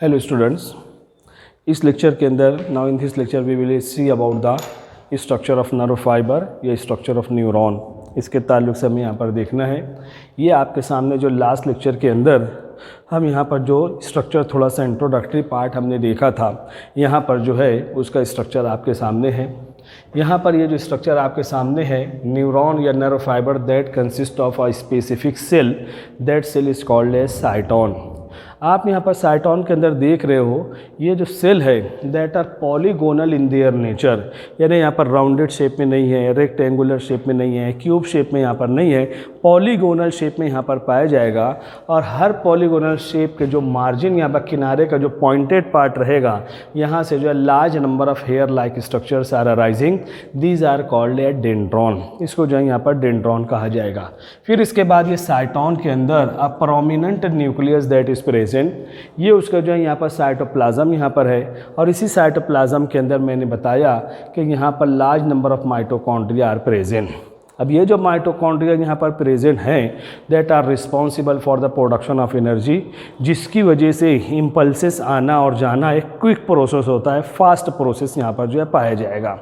Hello students, इस lecture के अंदर now in this lecture we will see about the structure of nerve fibre या structure of neuron. इसके ताल्लुक से हमें यहाँ पर देखना है। ये आपके सामने जो लास्ट लेक्चर के अंदर हम यहाँ पर जो स्ट्रक्चर थोड़ा सा इंट्रोडक्टरी पार्ट हमने देखा था, यहाँ पर जो है उसका स्ट्रक्चर आपके सामने है। यहाँ पर ये जो स्ट्रक्चर आपके सामने है, न्यूरॉन या nerve fibre that consist of a specific cell, that cell is called as cyton. आप यहाँ पर साइटोन के अंदर देख रहे हो, ये जो सेल है that are polygonal in their nature, यानी यहाँ पर राउंडेड शेप में नहीं है, रेक्टेंगुलर शेप में नहीं है, क्यूब शेप में यहाँ पर नहीं है, पॉलीगोनल शेप में यहाँ पर पाया जाएगा। और हर पॉलीगोनल शेप के जो मार्जिन यहाँ पर किनारे का जो पॉइंटेड पार्ट रहेगा, यहाँ से जो है large number of hair like structures are arising, these are called a dendron. इसको जो है यहाँ पर डेंड्रॉन कहा जाएगा। फिर इसके बाद ये साइटोन के अंदर a prominent nucleus that is present, ये उसका जो है यहाँ पर साइटोप्लाज्म यहाँ पर है। और इसी साइटोप्लाज्म के अंदर मैंने बताया कि यहाँ पर large number of mitochondria are present. अब ये जो माइटोकॉन्ड्रिया यहाँ पर प्रेजेंट हैं that are responsible for the production of energy, जिसकी वजह से इम्पल्सेस आना और जाना एक क्विक प्रोसेस होता है, फास्ट प्रोसेस यहाँ पर जो है पाया जाएगा।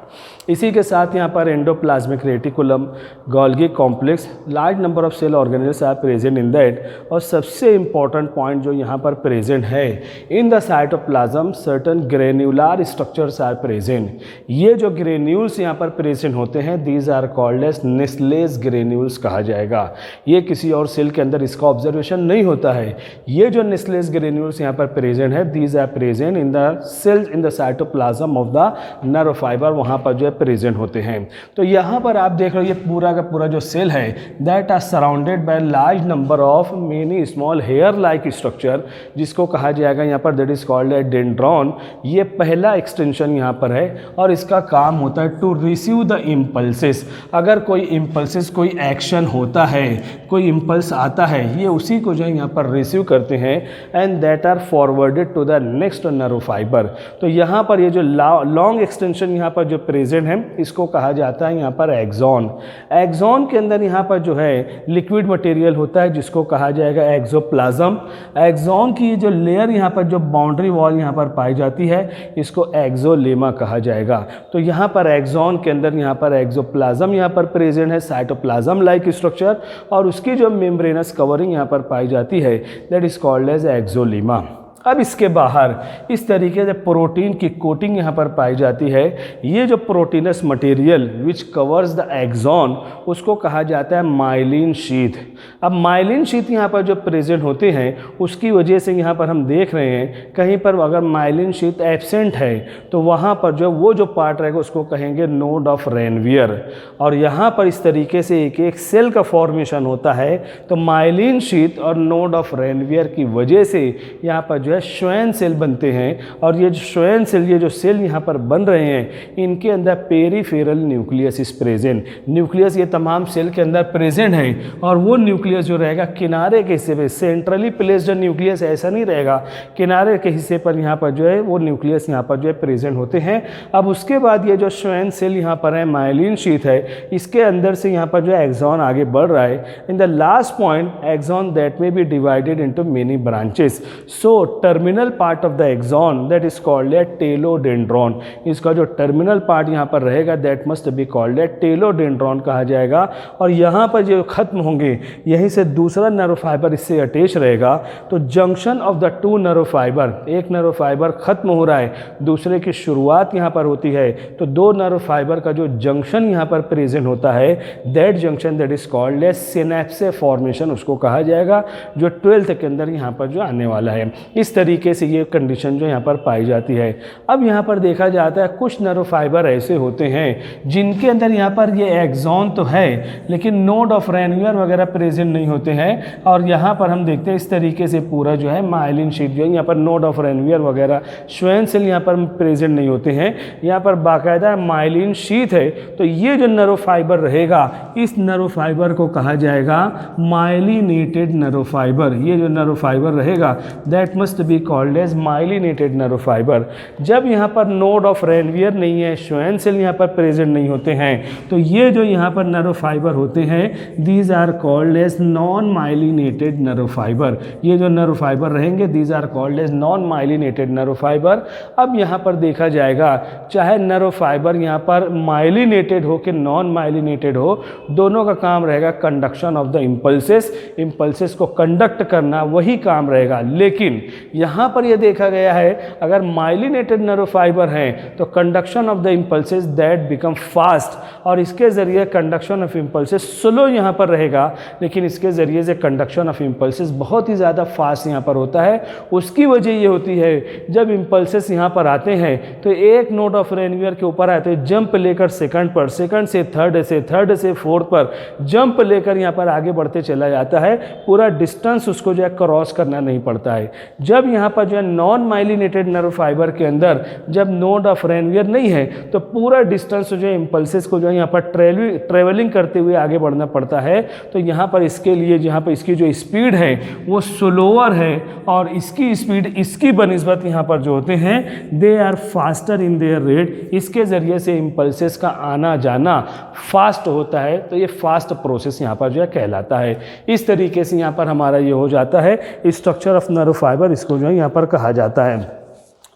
इसी के साथ यहाँ पर endoplasmic reticulum, Golgi complex, large number of cell organelles are present in that. और सबसे इम्पॉर्टेंट पॉइंट जो यहाँ पर प्रेजेंट है, in the cytoplasm certain granular structures are present. ये जो ग्रेन्यूल्स यहाँ पर प्रेजेंट होते हैं, these are called as Nissl's granules कहा जाएगा। ये किसी और सेल के अंदर इसका ऑब्जर्वेशन नहीं होता है। ये जो नेस्लेस ग्रेन्यूल्स यहाँ पर प्रेजेंट है, these are present in the cells in the cytoplasm of the nerve fibre, वहाँ पर जो है प्रेजेंट होते हैं। तो यहाँ पर आप देख रहे हो, ये पूरा का पूरा जो सेल है that are surrounded by large number of many small hair like structure, जिसको कहा जाएगा यहाँ पर that is called a dendron. ये पहला एक्सटेंशन यहाँ पर है और इसका काम होता है टू रिसीव द इम्पल्सेस। अगर कोई इम्पल्सेस, कोई एक्शन होता है, कोई इम्पल्स आता है, ये उसी को जो है यहाँ पर रिसीव करते हैं and that are forwarded to the next nerve fibre. तो यहाँ पर ये जो लॉन्ग एक्सटेंशन यहाँ पर जो प्रेजेंट है, इसको कहा जाता है यहाँ पर एक्सॉन। एक्सॉन के अंदर यहाँ पर जो है लिक्विड मटेरियल होता है, जिसको कहा जाएगा एक्सोप्लाज्म। एक्सॉन की जो लेयर यहाँ पर जो बाउंड्री वॉल यहाँ पर पाई जाती है, इसको एक्सोलेमा कहा जाएगा। तो यहाँ पर एक्सॉन के अंदर यहाँ पर एक्सोप्लाज्म यहाँ पर प्रेजेंट है, साइटोप्लाज्म लाइक स्ट्रक्चर, और उसकी जो मेम्ब्रेनस कवरिंग यहाँ पर पाई जाती है that is called as axolemma. अब इसके बाहर इस तरीके से प्रोटीन की कोटिंग यहाँ पर पाई जाती है। ये जो proteinous material which covers the axon, उसको कहा जाता है माइलिन शीथ। अब माइलिन शीथ यहाँ पर जो प्रेजेंट होते हैं, उसकी वजह से यहाँ पर हम देख रहे हैं कहीं पर अगर माइलिन शीथ एब्सेंट है तो वहाँ पर जो वो जो पार्ट रहेगा उसको कहेंगे नोड ऑफ रेनवियर। और यहाँ पर इस तरीके से एक एक सेल का फॉर्मेशन होता है। तो माइलिन शीथ और नोड ऑफ रेनवियर की वजह से यहाँ पर जो है श्वेन सेल बनते हैं। और ये जो श्वेन सेल, ये जो सेल यहाँ पर बन रहे हैं, इनके अंदर peripheral nucleus is present. Nucleus ये तमाम सेल के अंदर प्रेजेंट है, और वो न्यूक्लियस जो रहेगा किनारे के हिस्से पे, सेंट्रली प्लेस्ड न्यूक्लियस ऐसा नहीं रहेगा, किनारे के हिस्से पर यहाँ पर जो है वो न्यूक्लियस यहाँ पर जो है प्रेजेंट होते हैं। अब उसके बाद ये जो श्वेन सेल यहाँ पर है, माइलिन शीथ है, इसके अंदर से यहाँ पर जो है एक्सॉन आगे बढ़ रहा है। In the last point axon that may be divided into many branches. So terminal part of the axon that is called a telodendron. इसका जो टर्मिनल पार्ट यहाँ पर रहेगा that must be called a telodendron कहा जाएगा। और यहाँ पर जो खत्म होंगे, यहीं से दूसरा नर्व फाइबर इससे अटैच रहेगा। तो junction of the two nerve fibre, एक नर्व फाइबर खत्म हो रहा है, दूसरे की शुरुआत यहाँ पर होती है, तो दो नर्व फाइबर का जो जंक्शन यहाँ पर प्रेजेंट होता है, that junction that is called A synapse formation, उसको कहा जाएगा, जो 12th के अंदर यहाँ पर जो आने वाला है। इस तरीके से ये कंडीशन जो यहाँ पर पाई जाती है। अब यहाँ पर देखा जाता है कुछ नर्व फाइबर ऐसे होते हैं जिनके अंदर यहाँ पर ये एक्सॉन तो है, लेकिन नोड ऑफ रेनवियर वगैरह प्रेजेंट नहीं होते हैं। और यहाँ पर हम देखते हैं इस तरीके से पूरा जो है माइलिन शीथ जो है, यहाँ पर नोड ऑफ रेनवियर वगैरह श्वेन सेल यहाँ पर प्रेजेंट नहीं होते हैं, यहाँ पर बाकायदा माइलिन शीथ है। तो ये जो नर्व फाइबर रहेगा, इस नर्व फाइबर को कहा जाएगा माइलिनेटेड नर्व फाइबर। ये जो नर्व फाइबर रहेगा that must must be called as myelinated nerve fibre. जब यहाँ पर नोड ऑफ रेनवियर नहीं है, श्वेन सेल यहाँ पर प्रेजेंट नहीं होते हैं, तो ये जो यहाँ पर नर्व फाइबर होते हैं these are called as non myelinated nerve fibre. ये जो नर्व फाइबर रहेंगे these are called as non myelinated nerve fibre. अब यहाँ पर देखा जाएगा चाहे नर्व फाइबर यहाँ पर माइलिनेटेड हो कि नॉन माइलिनेटेड हो, दोनों का काम रहेगा conduction of the impulses, impulses को कंडक्ट करना, वही काम रहेगा। लेकिन यहाँ पर यह देखा गया है अगर माइलिनेटेड नर्व फाइबर हैं तो conduction of the impulses that become fast, और इसके ज़रिए कंडक्शन ऑफ इम्पल्सेस स्लो यहाँ पर रहेगा, लेकिन इसके ज़रिए से कंडक्शन ऑफ इम्पल्सेस बहुत ही ज़्यादा फास्ट यहाँ पर होता है। उसकी वजह ये होती है जब इम्पल्सेस यहाँ पर आते हैं तो एक नोड ऑफ रेनवियर के ऊपर आते हैं, जंप लेकर सेकंड पर, सेकंड से थर्ड से फोर्थ पर जंप लेकर यहाँ पर आगे बढ़ते चला जाता है, पूरा डिस्टेंस उसको जो है क्रॉस करना नहीं पड़ता है। जब यहाँ पर जो है नॉन माइलिनेटेड नर्व फाइबर के अंदर जब नोड ऑफ रेनवियर नहीं है तो पूरा डिस्टेंस जो है इम्पल्सेस को जो है यहाँ पर ट्रेवलिंग करते हुए आगे बढ़ना पड़ता है। तो यहाँ पर इसके लिए जहाँ पर इसकी जो स्पीड है वो स्लोअर है और इसकी स्पीड इसकी बनिस्बत यहाँ पर जो होते हैं they are faster in their rate. इसके ज़रिए से इम्पल्सेस का आना जाना फास्ट होता है, तो ये फास्ट प्रोसेस यहाँ पर जो है कहलाता है। इस तरीके से यहाँ पर हमारा ये हो जाता है स्ट्रक्चर ऑफ नर्व फाइबर, इसको जो है यहाँ पर कहा जाता है।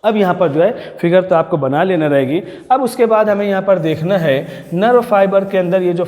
अब यहाँ पर जो है फिगर तो आपको बना लेना रहेगी। अब उसके बाद हमें यहाँ पर देखना है नर्व फाइबर के अंदर ये जो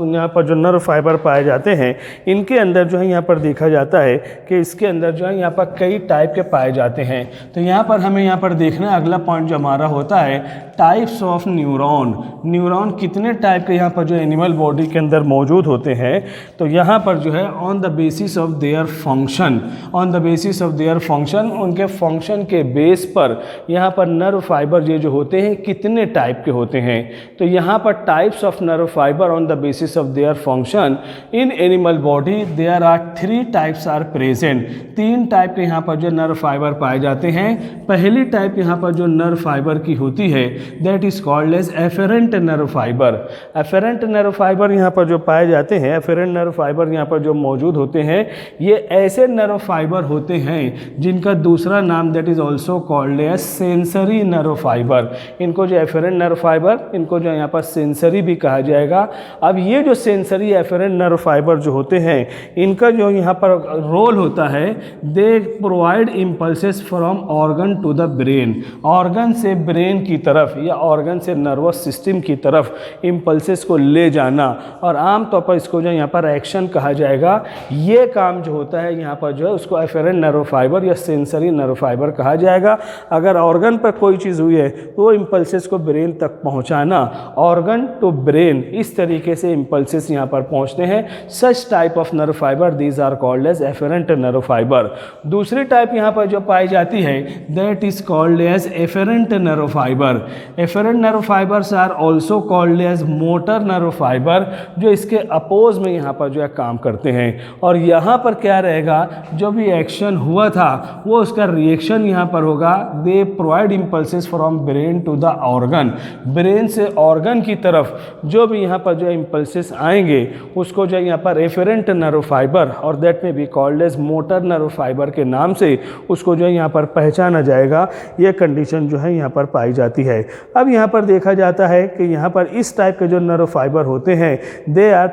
यहाँ पर जो नर्व फाइबर पाए जाते हैं इनके अंदर जो है यहाँ पर देखा जाता है कि इसके अंदर जो है यहाँ पर कई टाइप के पाए जाते हैं। तो यहाँ पर हमें यहाँ पर देखना है अगला पॉइंट जो हमारा होता है टाइप्स ऑफ न्यूरॉन। न्यूरॉन कितने टाइप के यहाँ पर जो एनिमल बॉडी के अंदर मौजूद होते हैं, तो यहाँ पर जो है on the basis of their function, on the basis of their function, उनके फंक्शन के बेस पर यहाँ पर नर्व फाइबर ये जो होते हैं कितने टाइप के होते हैं। तो यहाँ पर types of nerve fibre on the basis of their function in animal body there are 3 types are present. 3 type के यहाँ पर जो नर्व फाइबर पाए जाते हैं। पहली टाइप यहाँ पर जो नर्व फाइबर की होती है that is called as efferent nerve fibre. Efferent nerve fibre यहाँ पर जो पाए जाते हैं, एफेरेंट नर्व फाइबर यहाँ पर जो मौजूद होते हैं, ये ऐसे नर्व फाइबर होते हैं जिनका दूसरा नाम that is also called as sensory nerve fibre. इनको जो एफेरेंट नर्व फाइबर, इनको जो यहाँ पर सेंसरी भी कहा जाएगा। अब ये जो सेंसरी एफेरेंट नर्व फाइबर जो होते हैं इनका जो यहाँ पर रोल होता है they provide impulses from organ to the brain. Organ से ब्रेन की तरफ या ऑर्गन से नर्वस सिस्टम की तरफ इम्पल्सेस को ले जाना, और आमतौर पर इसको जो यहाँ पर एक्शन कहा जाएगा। ये काम जो होता है यहाँ पर जो है उसको एफेरेंट नर्व फाइबर या सेंसरी नर्व फाइबर कहा जाएगा। अगर ऑर्गन पर कोई चीज़ हुई है तो इम्पल्सेस को ब्रेन तक पहुंचाना, ऑर्गन टू ब्रेन, इस तरीके से इम्पल्सेस यहाँ पर पहुंचते हैं। Such type of nerve fibre these are called as efferent nerve fibre. दूसरी टाइप यहाँ पर जो पाई जाती है that is called as efferent nerve fibre. Efferent nerve fibres are also called as motor nerve fibre, जो इसके अपोज में यहाँ पर जो है काम करते हैं। और यहाँ पर क्या रहेगा, जो भी एक्शन हुआ था वो उसका रिएक्शन यहाँ पर होगा। They provide impulses from brain to the organ. Brain से ऑर्गन की तरफ जो भी यहाँ पर जो इम्पल्सेस आएंगे उसको जो यहाँ पर एफेरेंट नर्व फाइबर और दैट में भी called as motor nerve fibre के नाम से उसको जो है यहाँ पर पहचाना जाएगा। ये कंडीशन जो है यहाँ पर पाई जाती है। अब यहाँ पर देखा जाता है कि यहाँ पर इस टाइप के जो नर्व फाइबर होते हैं they are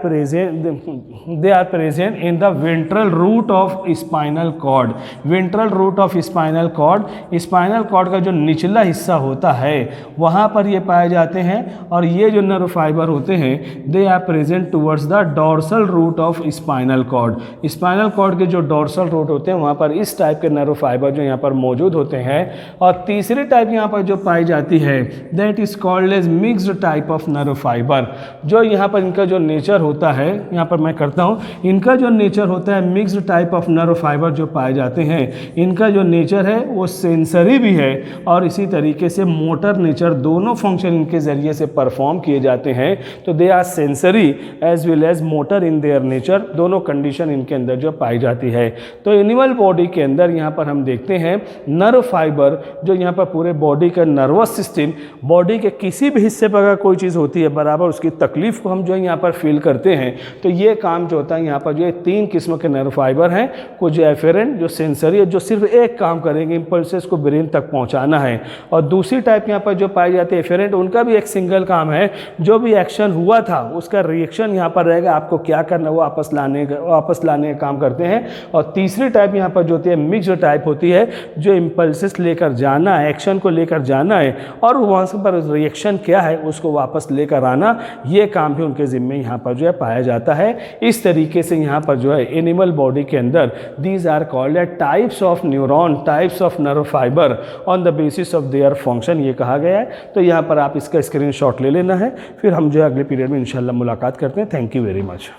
present in the ventral root of spinal cord. Ventral root of spinal cord, spinal cord का जो निचला हिस्सा होता है वहाँ पर ये पाए जाते हैं। और ये जो नर्व फाइबर होते हैं they are present towards the dorsal root of spinal cord. Spinal cord के जो डॉर्सल रूट होते हैं वहाँ पर इस टाइप के नर्व फाइबर जो यहाँ पर मौजूद होते हैं। और तीसरी टाइप यहाँ पर जो पाई जाती है that is called as mixed type of nerve fibre. जो यहाँ पर इनका जो नेचर होता है, यहाँ पर मैं करता हूँ, इनका जो नेचर होता है mixed type of nerve fibre जो पाए जाते हैं, इनका जो नेचर है वो सेंसरी भी भी है और इसी तरीके से मोटर नेचर, दोनों फंक्शन इनके ज़रिए से परफॉर्म किए जाते हैं। तो they are sensory as well as motor in their nature, दोनों कंडीशन इनके अंदर जो पाई जाती है। तो एनिमल बॉडी के अंदर यहाँ पर हम देखते हैं नर्व फाइबर, जो यहाँ पर पूरे बॉडी का नर्वस सिस्टम, बॉडी के किसी भी हिस्से पर अगर कोई चीज़ होती है बराबर उसकी तकलीफ को हम जो है यहाँ पर फील करते हैं। तो ये काम जो होता है यहाँ पर जो है 3 किस्म के नर्व फाइबर हैं, कुछ एफेरेंट जो सेंसरी है, जो सिर्फ एक काम करेंगे, इंपल्सेस को ब्रेन तक पहुँचाना है, और दूसरी टाइप यहाँ पर जो पाई जाती है एफेरेंट, उनका भी एक सिंगल काम है, जो भी एक्शन हुआ था उसका रिएक्शन यहाँ पर रहेगा, आपको क्या करना है वो वापस लाने का काम करते हैं। और तीसरी टाइप यहाँ पर जो होती है मिक्स्ड टाइप होती है, जो इंपल्सेस लेकर जाना है, एक्शन को लेकर जाना है और वहाँ पर रिएक्शन क्या है उसको वापस लेकर आना, ये काम भी उनके जिम्मे यहाँ पर जो है पाया जाता है। इस तरीके से यहाँ पर जो है एनिमल बॉडी के अंदर these are called eight types of neuron, types of nerve fibre on the basis of their function, ये कहा गया है। तो यहाँ पर आप इसका स्क्रीनशॉट ले लेना है, फिर हम जो है अगले पीरियड में इंशाल्लाह मुलाकात करते हैं। Thank you very much.